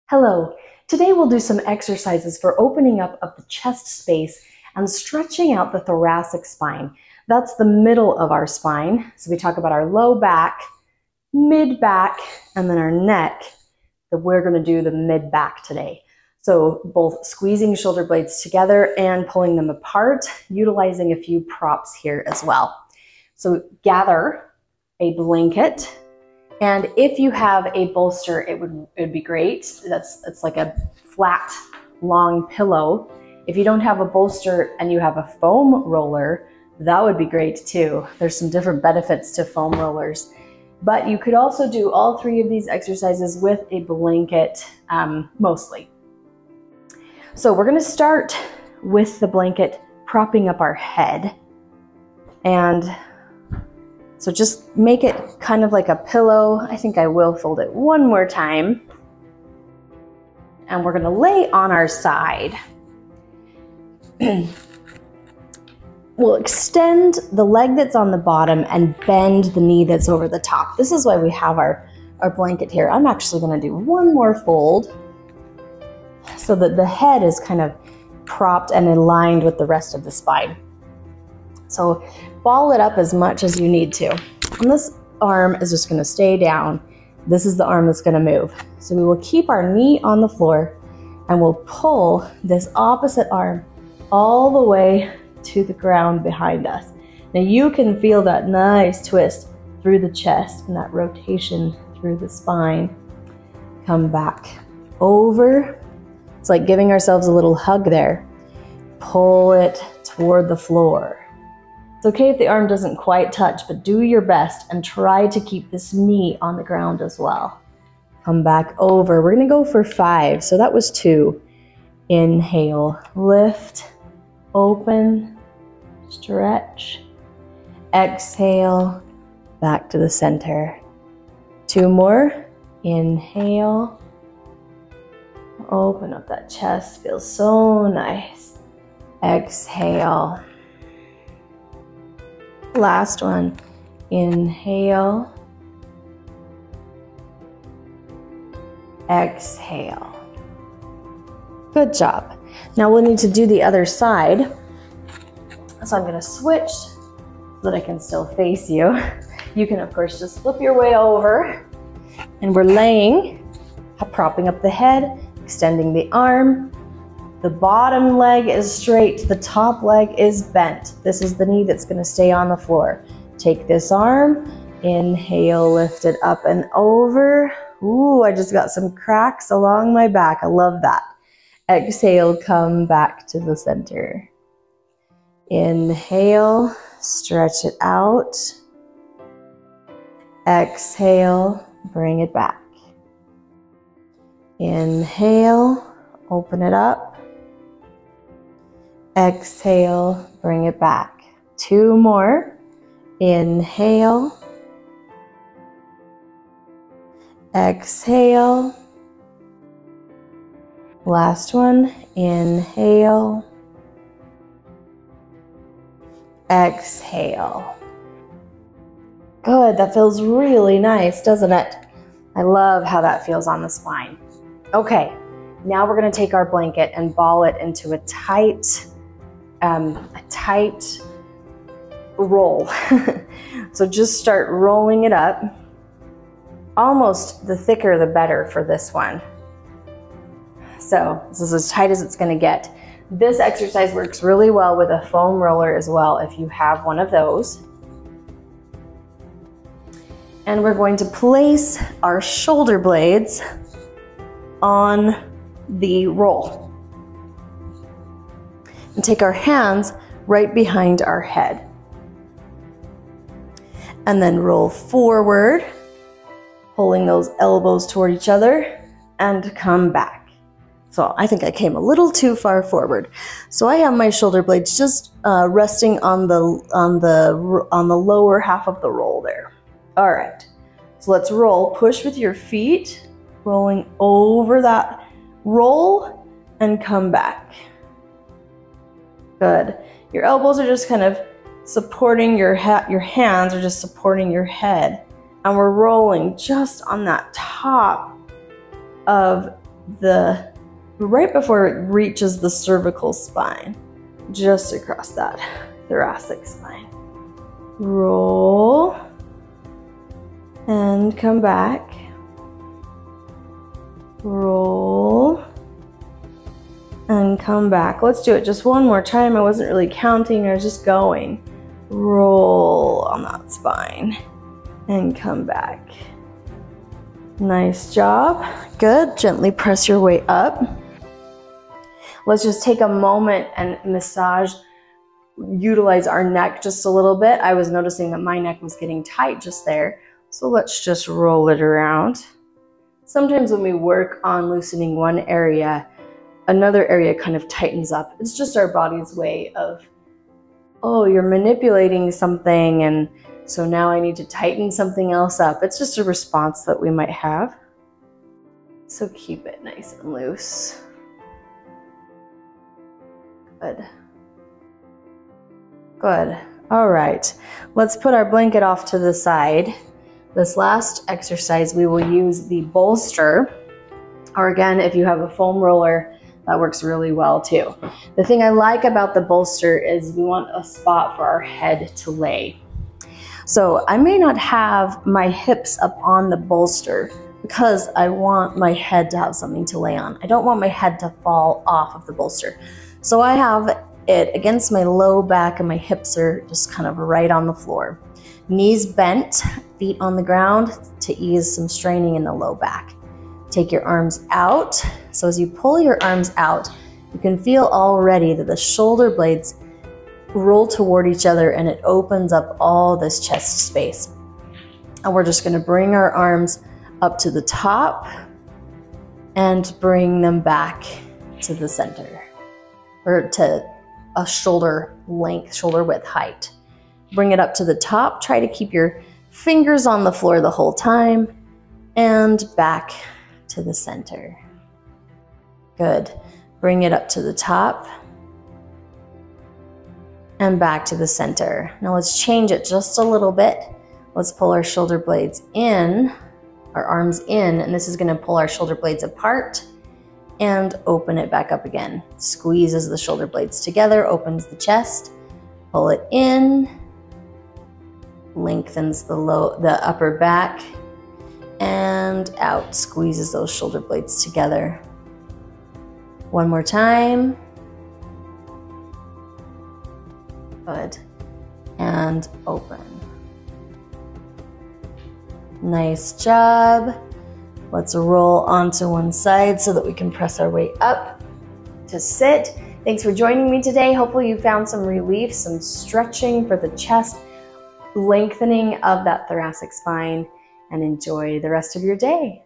Hello, today we'll do some exercises for opening up of the chest space and stretching out the thoracic spine. That's the middle of our spine. So we talk about our low back, mid back, and then our neck. But we're going to do the mid back today. So both squeezing shoulder blades together and pulling them apart, utilizing a few props here as well. So gather a blanket. And if you have a bolster, it would be great. It's like a flat, long pillow. If you don't have a bolster and you have a foam roller, that would be great too. There's some different benefits to foam rollers. But you could also do all three of these exercises with a blanket, mostly. So we're gonna start with the blanket propping up our head. And so just make it kind of like a pillow. I think I will fold it one more time. And we're gonna lay on our side. We'll extend the leg that's on the bottom and bend the knee that's over the top. This is why we have our blanket here. I'm actually gonna do one more fold so that the head is kind of propped and aligned with the rest of the spine. So ball it up as much as you need to. And this arm is just gonna stay down. This is the arm that's gonna move. So we will keep our knee on the floor and we'll pull this opposite arm all the way to the ground behind us. Now you can feel that nice twist through the chest and that rotation through the spine. Come back over. It's like giving ourselves a little hug there. Pull it toward the floor. It's okay if the arm doesn't quite touch, but do your best and try to keep this knee on the ground as well. Come back over. We're gonna go for 5. So that was 2. Inhale, lift, open, stretch. Exhale, back to the center. 2 more. Inhale, open up that chest. Feels so nice. Exhale. Last one. Inhale. Exhale. Good job. Now we'll need to do the other side. So I'm going to switch so that I can still face you. You can, of course, just flip your way over. And we're laying, propping up the head, extending the arm. The bottom leg is straight, the top leg is bent. This is the knee that's gonna stay on the floor. Take this arm, inhale, lift it up and over. Ooh, I just got some cracks along my back. I love that. Exhale, come back to the center. Inhale, stretch it out. Exhale, bring it back. Inhale, open it up. Exhale, bring it back. 2 more. Inhale. Exhale. Last one. Inhale. Exhale. Good, that feels really nice, doesn't it? I love how that feels on the spine. Okay, now we're gonna take our blanket and ball it into a tight roll. So just start rolling it up. Almost the thicker the better for this one. So this is as tight as it's gonna get. This exercise works really well with a foam roller as well if you have one of those. And we're going to place our shoulder blades on the roll. And take our hands right behind our head. And then roll forward, pulling those elbows toward each other, and come back. So I think I came a little too far forward. So I have my shoulder blades just resting on the lower half of the roll there. All right, so let's roll. Push with your feet, rolling over that roll, and come back. Good. Your elbows are just kind of supporting your hands are just supporting your head. And we're rolling just on that top of right before it reaches the cervical spine, just across that thoracic spine. Roll and come back. Roll and come back. Let's do it just one more time. I wasn't really counting, I was just going. Roll on that spine and come back. Nice job. Good. Gently press your way up. Let's just take a moment and massage, utilize our neck just a little bit. I was noticing that my neck was getting tight just there. So let's just roll it around. Sometimes when we work on loosening one area, another area kind of tightens up. It's just our body's way of, oh, you're manipulating something, and so now I need to tighten something else up. It's just a response that we might have. So keep it nice and loose. Good. Good. All right. Let's put our blanket off to the side. This last exercise, we will use the bolster, or again, if you have a foam roller, that works really well too. The thing I like about the bolster is we want a spot for our head to lay. So I may not have my hips up on the bolster because I want my head to have something to lay on. I don't want my head to fall off of the bolster. So I have it against my low back and my hips are just kind of right on the floor. Knees bent, feet on the ground to ease some straining in the low back. Take your arms out. So as you pull your arms out, you can feel already that the shoulder blades roll toward each other and it opens up all this chest space. And we're just going to bring our arms up to the top and bring them back to the center, or to a shoulder length, shoulder width height. Bring it up to the top. Try to keep your fingers on the floor the whole time, and back to the center. Good. Bring it up to the top and back to the center. Now let's change it just a little bit. Let's pull our shoulder blades in, our arms in, and this is going to pull our shoulder blades apart and open it back up again. Squeezes the shoulder blades together, opens the chest, pull it in, lengthens the upper back, and out, squeezes those shoulder blades together. One more time. Good. And open. Nice job. Let's roll onto one side so that we can press our way up to sit. Thanks for joining me today. Hopefully you found some relief, some stretching for the chest, lengthening of that thoracic spine, and enjoy the rest of your day.